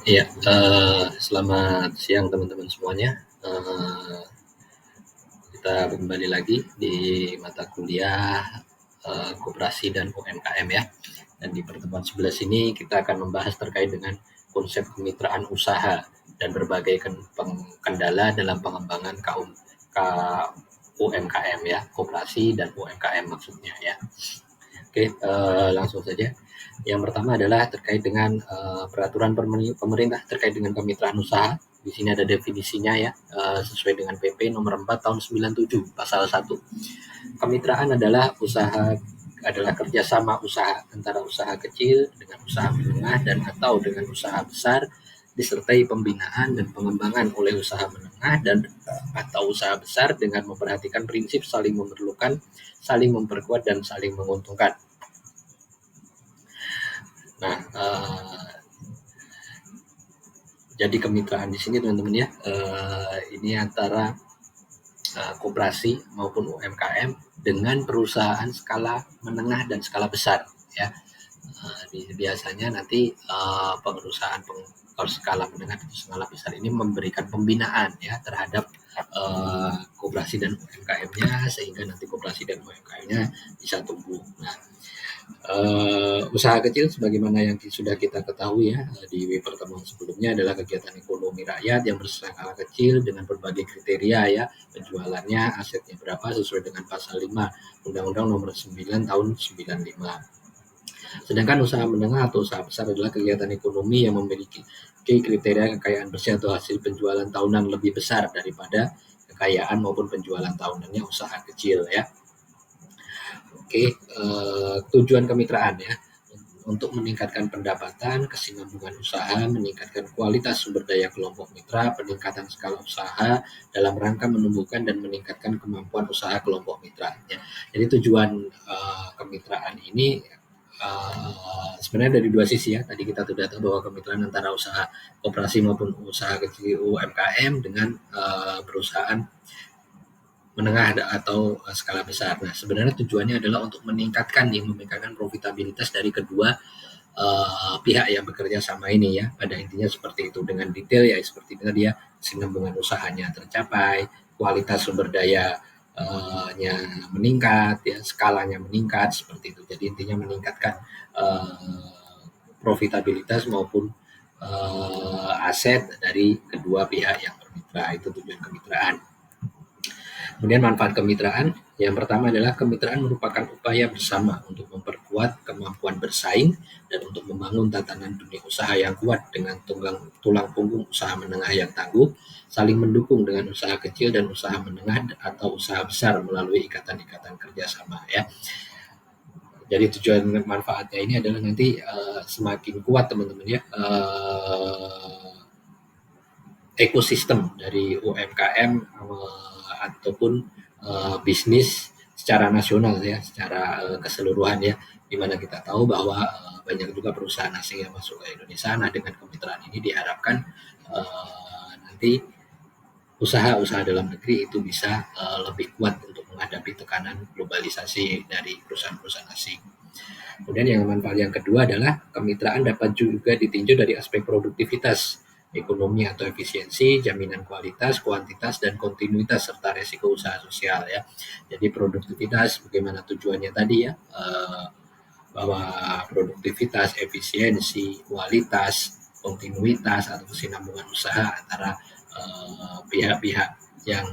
Iya, selamat siang teman-teman semuanya. Kita kembali lagi di mata kuliah Koperasi dan UMKM ya. Dan di pertemuan sebelah sini kita akan membahas terkait dengan konsep kemitraan usaha dan berbagai kendala dalam pengembangan UMKM ya, koperasi dan UMKM maksudnya ya. Oke, langsung saja. Yang pertama adalah terkait dengan peraturan pemerintah terkait dengan kemitraan usaha. Di sini ada definisinya ya, sesuai dengan PP nomor 4 tahun 97 pasal 1. Kemitraan adalah kerjasama usaha antara usaha kecil dengan usaha menengah dan atau dengan usaha besar, disertai pembinaan dan pengembangan oleh usaha menengah dan atau usaha besar dengan memperhatikan prinsip saling memerlukan, saling memperkuat dan saling menguntungkan. Nah, jadi kemitraan di sini teman-teman ya, ini antara koperasi maupun UMKM dengan perusahaan skala menengah dan skala besar ya. Biasanya nanti perusahaan skala menengah dan skala besar ini memberikan pembinaan ya terhadap koperasi dan UMKM-nya sehingga nanti koperasi dan UMKM-nya bisa tumbuh. Nah, usaha kecil sebagaimana yang sudah kita ketahui ya di pertemuan sebelumnya adalah kegiatan ekonomi rakyat yang berskala kecil dengan berbagai kriteria ya, penjualannya, asetnya berapa sesuai dengan pasal 5 Undang-Undang Nomor 9 Tahun 95. Sedangkan usaha menengah atau usaha besar adalah kegiatan ekonomi yang memiliki kriteria kekayaan bersih atau hasil penjualan tahunan lebih besar daripada kekayaan maupun penjualan tahunannya usaha kecil ya. Oke, tujuan kemitraan ya, untuk meningkatkan pendapatan, kesinambungan usaha, meningkatkan kualitas sumber daya kelompok mitra, peningkatan skala usaha dalam rangka menumbuhkan dan meningkatkan kemampuan usaha kelompok mitra. Ya. Jadi tujuan kemitraan ini sebenarnya dari dua sisi ya. Tadi kita sudah tahu bahwa kemitraan antara usaha koperasi maupun usaha kecil UMKM dengan perusahaan menengah atau skala besar. Nah, sebenarnya tujuannya adalah untuk meningkatkan profitabilitas dari kedua pihak yang bekerja sama ini ya. Pada intinya seperti itu, dengan detail ya seperti itu dia kesinambungan usahanya tercapai, kualitas sumber daya nya meningkat ya, skalanya meningkat seperti itu. Jadi intinya meningkatkan profitabilitas maupun aset dari kedua pihak yang bermitra. Itu tujuan kemitraan. Kemudian manfaat kemitraan, yang pertama adalah kemitraan merupakan upaya bersama untuk memperkuat kemampuan bersaing dan untuk membangun tatanan dunia usaha yang kuat dengan tulang punggung usaha menengah yang tangguh, saling mendukung dengan usaha kecil dan usaha menengah atau usaha besar melalui ikatan-ikatan kerjasama ya. Jadi tujuan manfaatnya ini adalah nanti semakin kuat teman-teman ya, ekosistem dari UMKM ataupun bisnis secara nasional ya, secara keseluruhan ya, di mana kita tahu bahwa banyak juga perusahaan asing yang masuk ke Indonesia. Nah, dengan kemitraan ini diharapkan nanti usaha-usaha dalam negeri itu bisa lebih kuat untuk menghadapi tekanan globalisasi dari perusahaan-perusahaan asing. Kemudian yang manfaat yang kedua adalah kemitraan dapat juga ditinjau dari aspek produktivitas, ekonomi atau efisiensi, jaminan kualitas, kuantitas, dan kontinuitas serta resiko usaha sosial ya. Jadi produktivitas bagaimana tujuannya tadi ya, bahwa produktivitas, efisiensi, kualitas, kontinuitas atau kesinambungan usaha antara pihak-pihak yang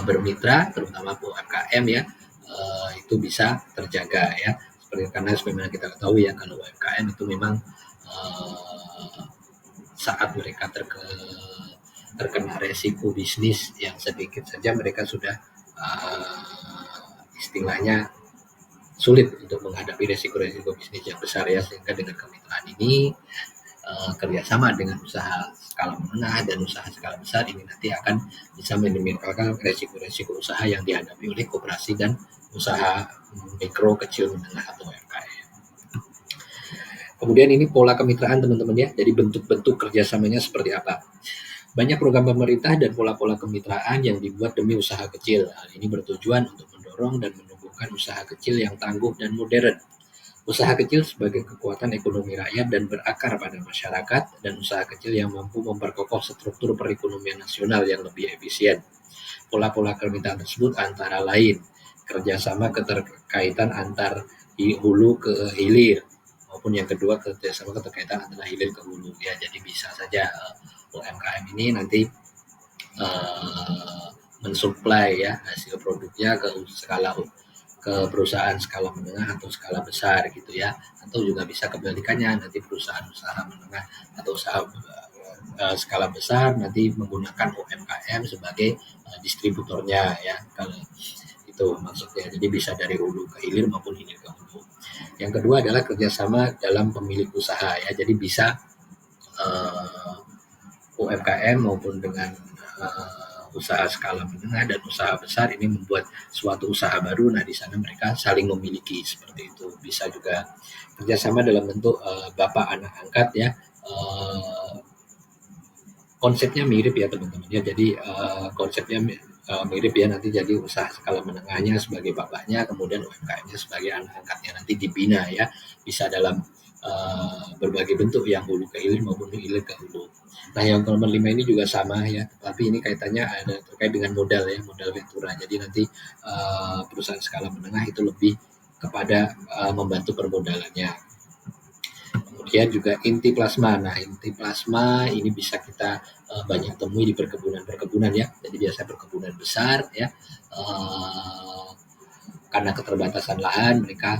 bermitra, terutama UMKM ya, itu bisa terjaga ya. Karena sebagaimana kita ketahui ya, kalau UMKM itu memang saat mereka terkena resiko bisnis yang sedikit saja mereka sudah istilahnya sulit untuk menghadapi resiko-resiko bisnis yang besar ya, sehingga dengan kemitraan ini kerjasama dengan usaha skala menengah dan usaha skala besar ini nanti akan bisa meminimalkan resiko-resiko usaha yang dihadapi oleh koperasi dan usaha mikro, kecil, menengah atau UMKM. Kemudian ini pola kemitraan teman-teman ya, jadi bentuk-bentuk kerjasamanya seperti apa. Banyak program pemerintah dan pola-pola kemitraan yang dibuat demi usaha kecil. Hal ini bertujuan untuk mendorong dan menumbuhkan usaha kecil yang tangguh dan modern. Usaha kecil sebagai kekuatan ekonomi rakyat dan berakar pada masyarakat, dan usaha kecil yang mampu memperkokoh struktur perekonomian nasional yang lebih efisien. Pola-pola permintaan tersebut antara lain kerjasama keterkaitan antar hulu ke hilir, maupun yang kedua kerjasama keterkaitan antara hilir ke hulu. Ya, jadi bisa saja UMKM ini nanti mensuplai ya hasil produknya ke skala ke perusahaan skala menengah atau skala besar gitu ya, atau juga bisa kebalikannya, nanti perusahaan usaha menengah atau usaha skala besar nanti menggunakan UMKM sebagai distributornya ya, kalau itu maksudnya. Jadi bisa dari hulu ke hilir maupun hilir ke hulu. Yang kedua adalah kerjasama dalam pemilik usaha ya, jadi bisa UMKM maupun dengan usaha skala menengah dan usaha besar ini membuat suatu usaha baru. Nah, di sana mereka saling memiliki seperti itu. Bisa juga kerjasama dalam bentuk bapak anak angkat ya. Konsepnya mirip ya teman-teman ya. Jadi konsepnya mirip ya, nanti jadi usaha skala menengahnya sebagai bapaknya, kemudian UMKM-nya sebagai anak angkatnya, nanti dibina ya. Bisa dalam berbagai bentuk, yang hulu ke hilir maupun hilir ke hulu. Nah, yang nomor 5 ini juga sama ya, tapi ini kaitannya ada terkait dengan modal ya, modal ventura. Jadi nanti perusahaan skala menengah itu lebih kepada membantu permodalannya. Kemudian juga inti plasma. Nah, inti plasma ini bisa kita banyak temui di perkebunan-perkebunan ya. Jadi biasa perkebunan besar ya. Karena keterbatasan lahan, mereka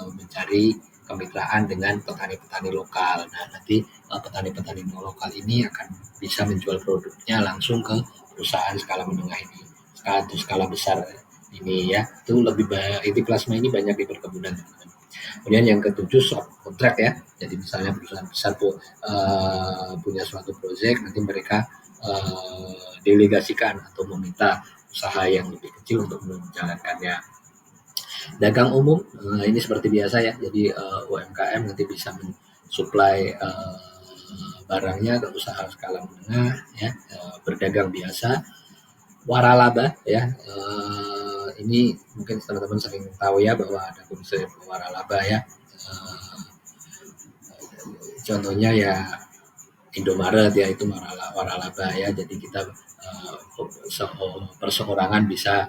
mencari kemitraan dengan petani-petani lokal. Nah, nanti petani-petani lokal ini akan bisa menjual produknya langsung ke perusahaan skala menengah ini, skala besar ini ya. Itu lebih banyak, inti plasma ini banyak di perkebunan. Kemudian yang ketujuh, soft contract ya. Jadi misalnya perusahaan besar punya suatu proyek, nanti mereka delegasikan atau meminta usaha yang lebih kecil untuk menjalankannya. Dagang umum, ini seperti biasa ya. Jadi UMKM nanti bisa mensuplai barangnya ke usaha skala menengah ya, berdagang biasa. Waralaba ya, ini mungkin teman-teman sering tahu ya bahwa ada konsep waralaba ya. Contohnya ya Indomaret ya, itu waralaba ya. Jadi kita perseorangan bisa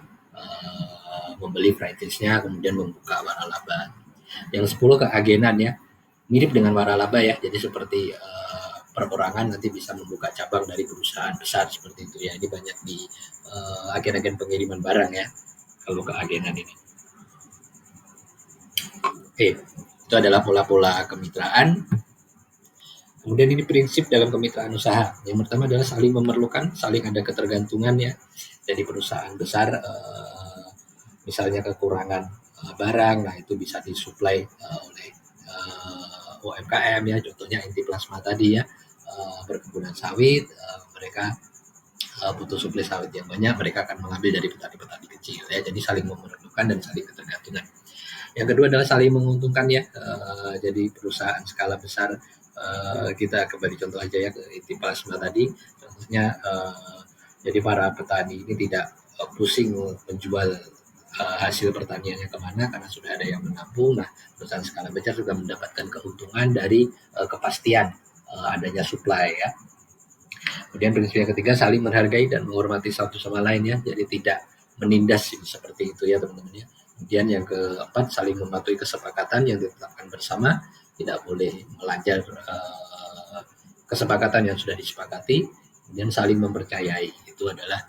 membeli franchise-nya kemudian membuka waralaba. Yang 10 keagenan ya, mirip dengan waralaba ya. Jadi seperti perorangan nanti bisa membuka cabang dari perusahaan besar seperti itu ya. Ini banyak di agen-agen pengiriman barang ya, kalau keagenan ini. Oke, itu adalah pola-pola kemitraan. Kemudian ini prinsip dalam kemitraan usaha. Yang pertama adalah saling memerlukan, saling ada ketergantungan ya. Jadi perusahaan besar misalnya kekurangan barang, nah itu bisa disuplai oleh UMKM ya. Contohnya inti plasma tadi ya, perkebunan sawit, mereka butuh suplai sawit yang banyak, mereka akan mengambil dari petani-petani kecil ya. Jadi saling memerlukan dan saling ketergantungan. Yang kedua adalah saling menguntungkan ya. Jadi perusahaan skala besar, kita kembali contoh aja ya ke inti plasma tadi. Contohnya jadi para petani ini tidak pusing menjual hasil pertaniannya kemana, karena sudah ada yang menampung. Nah, perusahaan skala besar juga mendapatkan keuntungan dari kepastian adanya supply ya. Kemudian prinsip yang ketiga, saling menghargai dan menghormati satu sama lain ya. Jadi tidak menindas seperti itu ya teman-teman ya. Kemudian yang keempat, saling mematuhi kesepakatan yang ditetapkan bersama, tidak boleh melanggar kesepakatan yang sudah disepakati. Kemudian saling mempercayai, itu adalah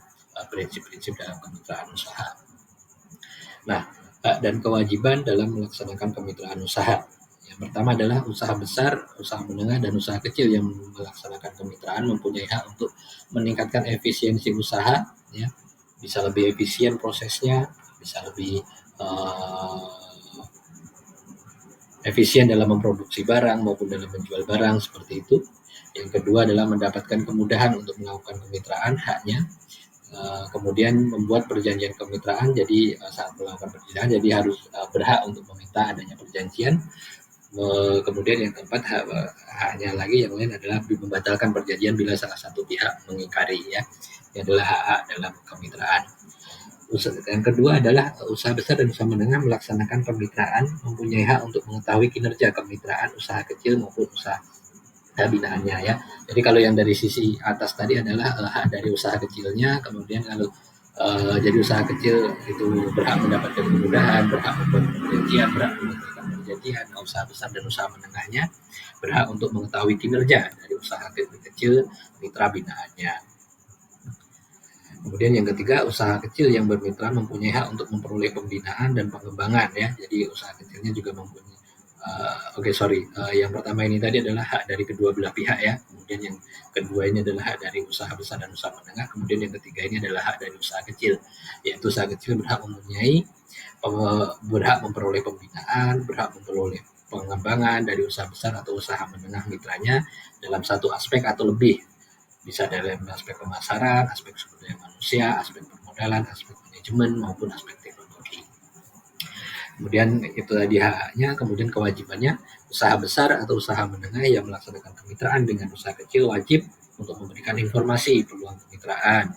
prinsip-prinsip dalam kemitraan usaha. Nah, hak dan kewajiban dalam melaksanakan kemitraan usaha. Yang pertama adalah usaha besar, usaha menengah, dan usaha kecil yang melaksanakan kemitraan mempunyai hak untuk meningkatkan efisiensi usaha, ya, bisa lebih efisien prosesnya, bisa lebih efisien dalam memproduksi barang maupun dalam menjual barang seperti itu. Yang kedua adalah mendapatkan kemudahan untuk melakukan kemitraan, haknya. Kemudian membuat perjanjian kemitraan, jadi saat melakukan perjanjian jadi harus berhak untuk meminta adanya perjanjian. Kemudian yang keempat, haknya lagi yang lain adalah membatalkan perjanjian bila salah satu pihak mengingkari ya. Ini adalah hak dalam kemitraan. Yang kedua adalah usaha besar dan usaha menengah melaksanakan kemitraan mempunyai hak untuk mengetahui kinerja kemitraan usaha kecil maupun usaha binaannya ya. Jadi kalau yang dari sisi atas tadi adalah hak dari usaha kecilnya, kemudian kalau jadi usaha kecil itu berhak mendapatkan kemudahan, berhak membuat perjanjian, berhak memberikan perjanjian. Usaha besar dan usaha menengahnya berhak untuk mengetahui kinerja dari usaha kecil mitra binaannya. Kemudian yang ketiga, usaha kecil yang bermitra mempunyai hak untuk memperoleh pembinaan dan pengembangan ya. Jadi usaha kecilnya juga mempunyai yang pertama ini tadi adalah hak dari kedua belah pihak ya. Kemudian yang kedua ini adalah hak dari usaha besar dan usaha menengah. Kemudian yang ketiga ini adalah hak dari usaha kecil, yaitu usaha kecil berhak memperoleh pembinaan, berhak memperoleh pengembangan dari usaha besar atau usaha menengah mitranya dalam satu aspek atau lebih, bisa dalam aspek pemasaran, aspek sumber daya manusia, aspek permodalan, aspek manajemen maupun aspek teknologi. Kemudian itu tadi haknya, kemudian kewajibannya, usaha besar atau usaha menengah yang melaksanakan kemitraan dengan usaha kecil wajib untuk memberikan informasi peluang kemitraan,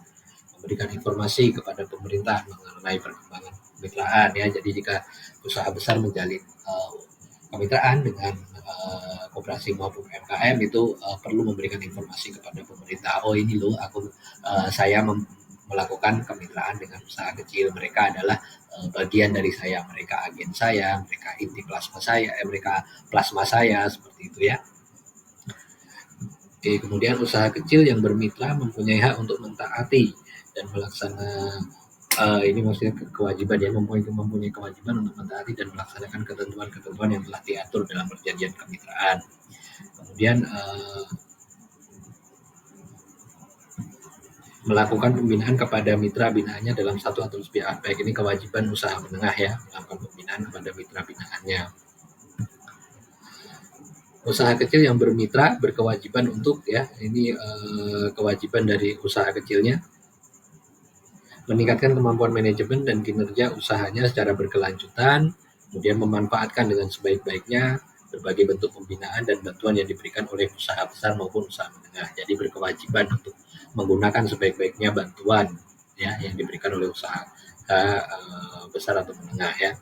memberikan informasi kepada pemerintah mengenai perkembangan kemitraan ya. Jadi jika usaha besar menjalin kemitraan dengan koperasi maupun UMKM itu perlu memberikan informasi kepada pemerintah. Oh ini loh, saya melakukan kemitraan dengan usaha kecil. Mereka adalah bagian dari saya, mereka agen saya, mereka inti plasma saya, mereka plasma saya, seperti itu ya. Oke, kemudian usaha kecil yang bermitra mempunyai hak untuk mentaati dan melaksanakan ini maksudnya kewajiban ya, mempunyai kewajiban untuk mentaati dan melaksanakan ketentuan-ketentuan yang telah diatur dalam perjanjian kemitraan. Kemudian melakukan pembinaan kepada mitra binaannya dalam satu atau lebih aspek. Ini kewajiban usaha menengah ya, melakukan pembinaan kepada mitra binaannya. Usaha kecil yang bermitra berkewajiban untuk ya, ini kewajiban dari usaha kecilnya meningkatkan kemampuan manajemen dan kinerja usahanya secara berkelanjutan, kemudian memanfaatkan dengan sebaik-baiknya berbagai bentuk pembinaan dan bantuan yang diberikan oleh usaha besar maupun usaha menengah. Jadi berkewajiban untuk menggunakan sebaik-baiknya bantuan ya yang diberikan oleh usaha besar atau menengah ya.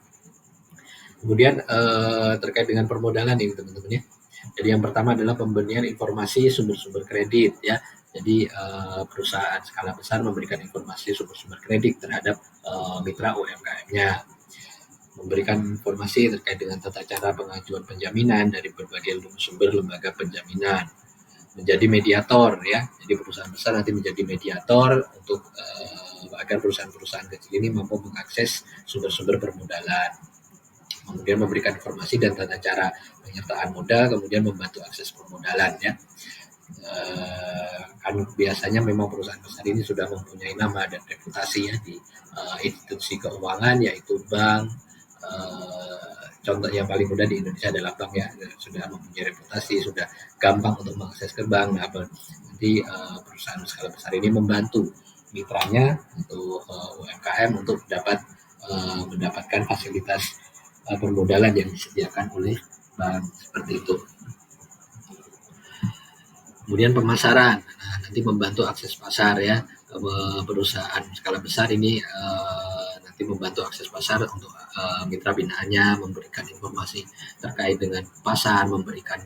Kemudian terkait dengan permodalan ini teman-teman ya. Jadi yang pertama adalah pemberian informasi sumber-sumber kredit ya. Jadi perusahaan skala besar memberikan informasi sumber-sumber kredit terhadap mitra UMKM-nya. Memberikan informasi terkait dengan tata cara pengajuan penjaminan dari berbagai sumber lembaga penjaminan. Menjadi mediator ya. Jadi perusahaan besar nanti menjadi mediator untuk agar perusahaan-perusahaan kecil ini mampu mengakses sumber-sumber permodalan. Kemudian memberikan informasi dan tata cara penyertaan modal, kemudian membantu akses permodalan ya. Kan biasanya memang perusahaan besar ini sudah mempunyai nama dan reputasi ya di institusi keuangan, yaitu bank. Contoh yang paling mudah di Indonesia adalah bank ya, sudah mempunyai reputasi, sudah gampang untuk mengakses ke bank. Nah, nanti perusahaan skala besar ini membantu mitranya untuk UMKM untuk dapat mendapatkan fasilitas permodalan yang disediakan oleh bank, seperti itu. Kemudian pemasaran, nah, nanti membantu akses pasar ya. Perusahaan skala besar ini nanti membantu akses pasar untuk mitra binaannya, memberikan informasi terkait dengan pasar, memberikan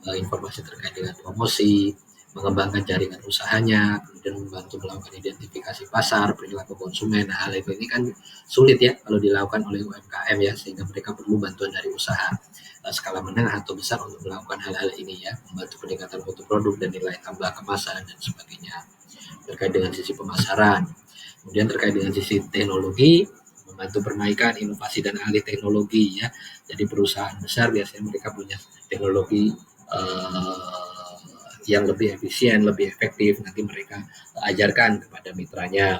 informasi terkait dengan promosi, mengembangkan jaringan usahanya, kemudian membantu melakukan identifikasi pasar, perilaku konsumen. Nah, hal itu ini kan sulit ya kalau dilakukan oleh UMKM ya, sehingga mereka perlu bantuan dari usaha skala menengah atau besar untuk melakukan hal-hal ini ya, membantu peningkatan mutu produk dan nilai tambah kemasan dan sebagainya terkait dengan sisi pemasaran. Kemudian terkait dengan sisi teknologi, membantu perbaikan inovasi dan alih teknologi ya. Jadi perusahaan besar biasanya mereka punya teknologi yang lebih efisien, lebih efektif, nanti mereka ajarkan kepada mitranya.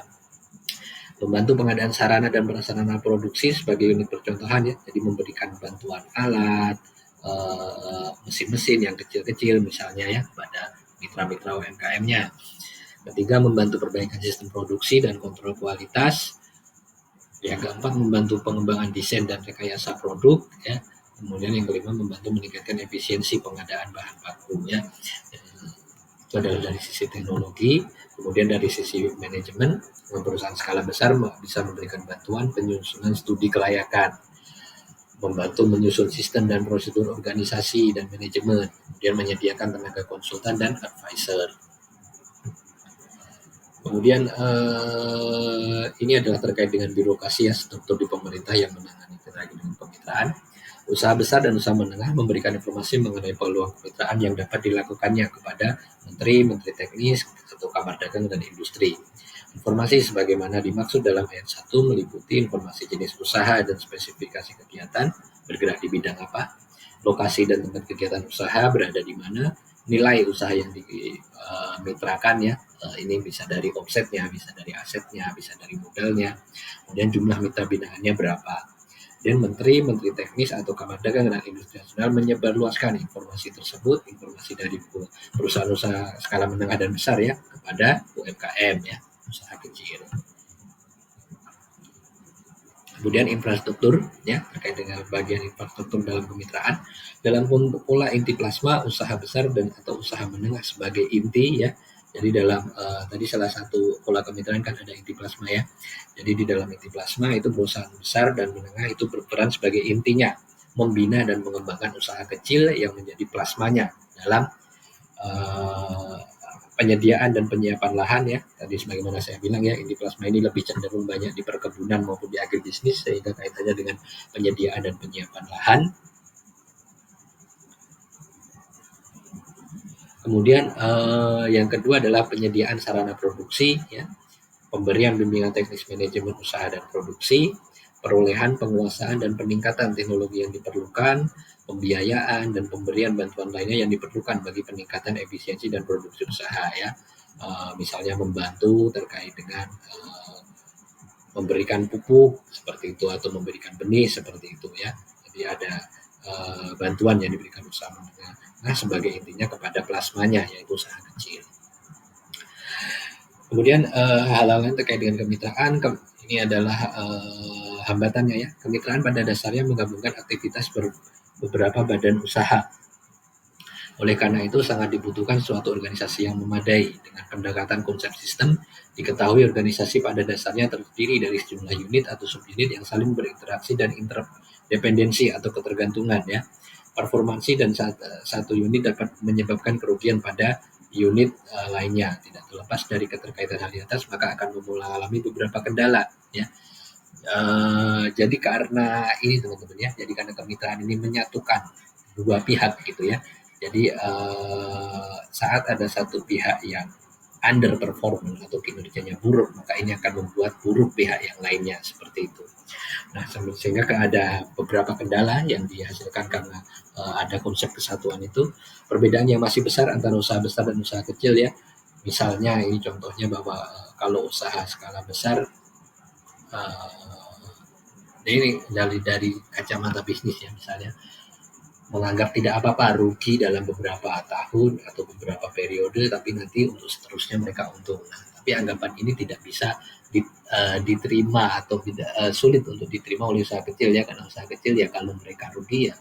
Membantu pengadaan sarana dan prasarana produksi sebagai unit percontohan ya, jadi memberikan bantuan alat, mesin-mesin yang kecil-kecil misalnya ya pada mitra-mitra UMKM-nya. Ketiga, membantu perbaikan sistem produksi dan kontrol kualitas. Yang keempat, membantu pengembangan desain dan rekayasa produk ya. Kemudian yang kelima, membantu meningkatkan efisiensi pengadaan bahan baku ya. Itu adalah dari sisi teknologi. Kemudian dari sisi manajemen, perusahaan skala besar bisa memberikan bantuan penyusunan studi kelayakan, membantu menyusun sistem dan prosedur organisasi dan manajemen, kemudian menyediakan tenaga konsultan dan advisor. Kemudian ini adalah terkait dengan birokrasi ya, struktur di pemerintah yang menangani terkait dengan kemitraan. Usaha besar dan usaha menengah memberikan informasi mengenai peluang kemitraan yang dapat dilakukannya kepada menteri, menteri teknis, atau kamar dagang dan industri. Informasi sebagaimana dimaksud dalam ayat 1 meliputi informasi jenis usaha dan spesifikasi kegiatan, bergerak di bidang apa, lokasi dan tempat kegiatan usaha berada di mana, nilai usaha yang dimitrakan ya, ini bisa dari omsetnya, bisa dari asetnya, bisa dari modalnya, kemudian jumlah mitra binaannya berapa. Dan menteri teknis atau kamar dagang dan industri nasional menyebarluaskan informasi tersebut, informasi dari perusahaan usaha skala menengah dan besar ya, kepada UMKM ya, usaha kecil. Kemudian infrastruktur ya, terkait dengan bagian infrastruktur dalam kemitraan. Dalam pola inti plasma, usaha besar dan atau usaha menengah sebagai inti ya. Jadi dalam tadi salah satu pola kemitraan kan ada inti plasma ya. Jadi di dalam inti plasma itu perusahaan besar dan menengah itu berperan sebagai intinya, membina dan mengembangkan usaha kecil yang menjadi plasmanya dalam penyediaan dan penyiapan lahan ya. Tadi sebagaimana saya bilang ya, inti plasma ini lebih cenderung banyak di perkebunan maupun di agribisnis sehingga kaitannya dengan penyediaan dan penyiapan lahan. Kemudian yang kedua adalah penyediaan sarana produksi ya, pemberian bimbingan teknis manajemen usaha dan produksi, perolehan, penguasaan dan peningkatan teknologi yang diperlukan, pembiayaan dan pemberian bantuan lainnya yang diperlukan bagi peningkatan efisiensi dan produksi usaha ya. Misalnya membantu terkait dengan memberikan pupuk seperti itu atau memberikan benih seperti itu ya. Jadi ada bantuan yang diberikan usaha menengah. Nah, sebagai intinya kepada plasmanya yaitu usaha kecil. Kemudian hal-hal lain terkait dengan kemitraan, ini adalah hambatannya ya. Kemitraan pada dasarnya menggabungkan aktivitas beberapa badan usaha. Oleh karena itu sangat dibutuhkan suatu organisasi yang memadai dengan pendekatan konsep sistem. Diketahui organisasi pada dasarnya terdiri dari sejumlah unit atau subunit yang saling berinteraksi dan interdependensi atau ketergantungan ya. Performansi dan satu unit dapat menyebabkan kerugian pada unit lainnya. Tidak terlepas dari keterkaitan hal di atas, maka akan mengalami beberapa kendala ya. Jadi karena ini teman-teman ya, jadi karena kemitraan ini menyatukan dua pihak gitu ya. Jadi saat ada satu pihak yang underperform atau kinerjanya buruk, maka ini akan membuat buruk pihak yang lainnya seperti itu. Nah, sehingga ada beberapa kendala yang dihasilkan karena ada konsep kesatuan itu. Perbedaan yang masih besar antara usaha besar dan usaha kecil ya. Misalnya ini contohnya bahwa kalau usaha skala besar ini dari kacamata bisnis ya, misalnya menganggap tidak apa-apa rugi dalam beberapa tahun atau beberapa periode, tapi nanti untuk seterusnya mereka untung. Nah, tapi anggapan ini tidak bisa diterima atau tidak sulit untuk diterima oleh usaha kecil ya, karena usaha kecil ya kalau mereka rugi ya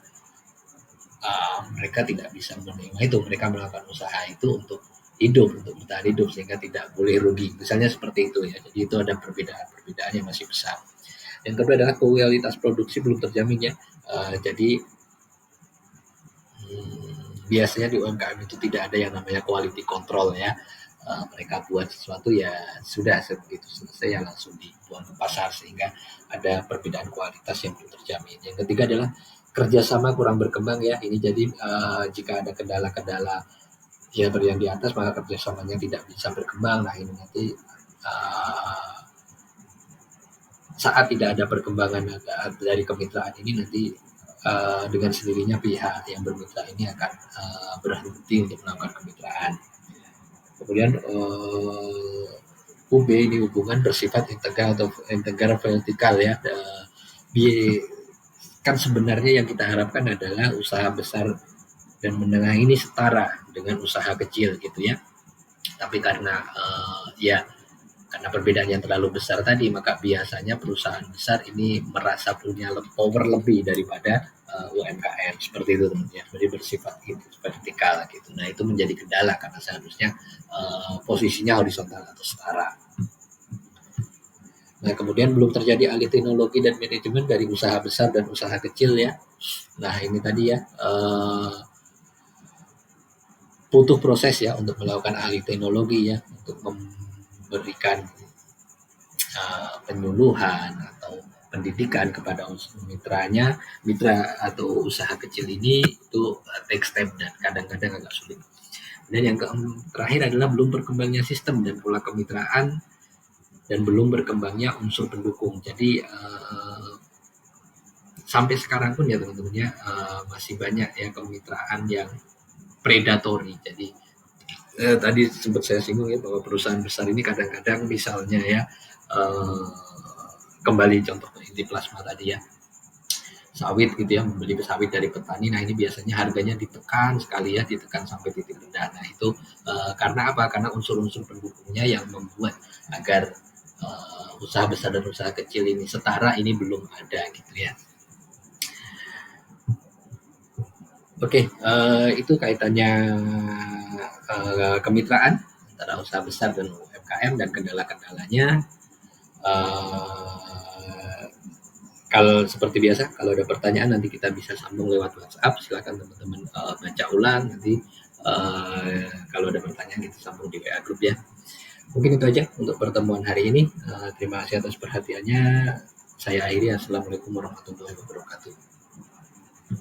mereka tidak bisa menerima itu. Mereka melakukan usaha itu untuk hidup, untuk bertahan hidup, sehingga tidak boleh rugi. Misalnya seperti itu ya. Jadi itu ada perbedaan yang masih besar. Yang kedua adalah kualitas produksi belum terjamin ya. Jadi biasanya di UMKM itu tidak ada yang namanya quality control ya. Mereka buat sesuatu ya sudah begitu selesai ya langsung dibuang ke pasar, sehingga ada perbedaan kualitas yang belum terjamin. Yang ketiga adalah kerjasama kurang berkembang ya. Ini jadi jika ada kendala-kendala ya yang di atas, maka kerjasamanya tidak bisa berkembang. Nah ini nanti saat tidak ada perkembangan dari kemitraan ini, nanti dengan sendirinya pihak yang bermitra ini akan berhenti untuk melakukan kemitraan. Kemudian UB ini hubungan bersifat integral vertikal ya. Kan sebenarnya yang kita harapkan adalah usaha besar dan menengah ini setara dengan usaha kecil gitu ya. Tapi karena ya Karena perbedaan yang terlalu besar tadi, maka biasanya perusahaan besar ini merasa punya power lebih daripada UMKM seperti itu teman ya. Jadi bersifat gitu, vertikal gitu. Nah itu menjadi kendala karena seharusnya posisinya horizontal atau setara. Nah kemudian belum terjadi alih teknologi dan manajemen dari usaha besar dan usaha kecil ya. Nah ini tadi ya butuh proses ya untuk melakukan alih teknologi ya, untuk memberikan penyuluhan atau pendidikan kepada mitranya, mitra atau usaha kecil ini itu takes time dan kadang-kadang agak sulit. Dan yang terakhir adalah belum berkembangnya sistem dan pola kemitraan dan belum berkembangnya unsur pendukung. Jadi sampai sekarang pun ya teman-teman ya masih banyak ya kemitraan yang predatory. Jadi tadi sempat saya singgung ya bahwa perusahaan besar ini kadang-kadang misalnya ya kembali contoh ke inti plasma tadi ya, sawit gitu ya, membeli sawit dari petani. Nah ini biasanya harganya ditekan sekali ya, ditekan sampai titik rendah. Nah itu karena apa? Karena unsur-unsur pendukungnya yang membuat agar usaha besar dan usaha kecil ini setara ini belum ada gitu ya. Oke, itu kaitannya kemitraan antara usaha besar dan UMKM dan kendala-kendalanya. Kalau seperti biasa, kalau ada pertanyaan nanti kita bisa sambung lewat WhatsApp. Silakan teman-teman baca ulang nanti. Kalau ada pertanyaan kita sambung di WA Group ya. Mungkin itu aja untuk pertemuan hari ini. Terima kasih atas perhatiannya. Saya akhiri. Assalamualaikum warahmatullahi wabarakatuh.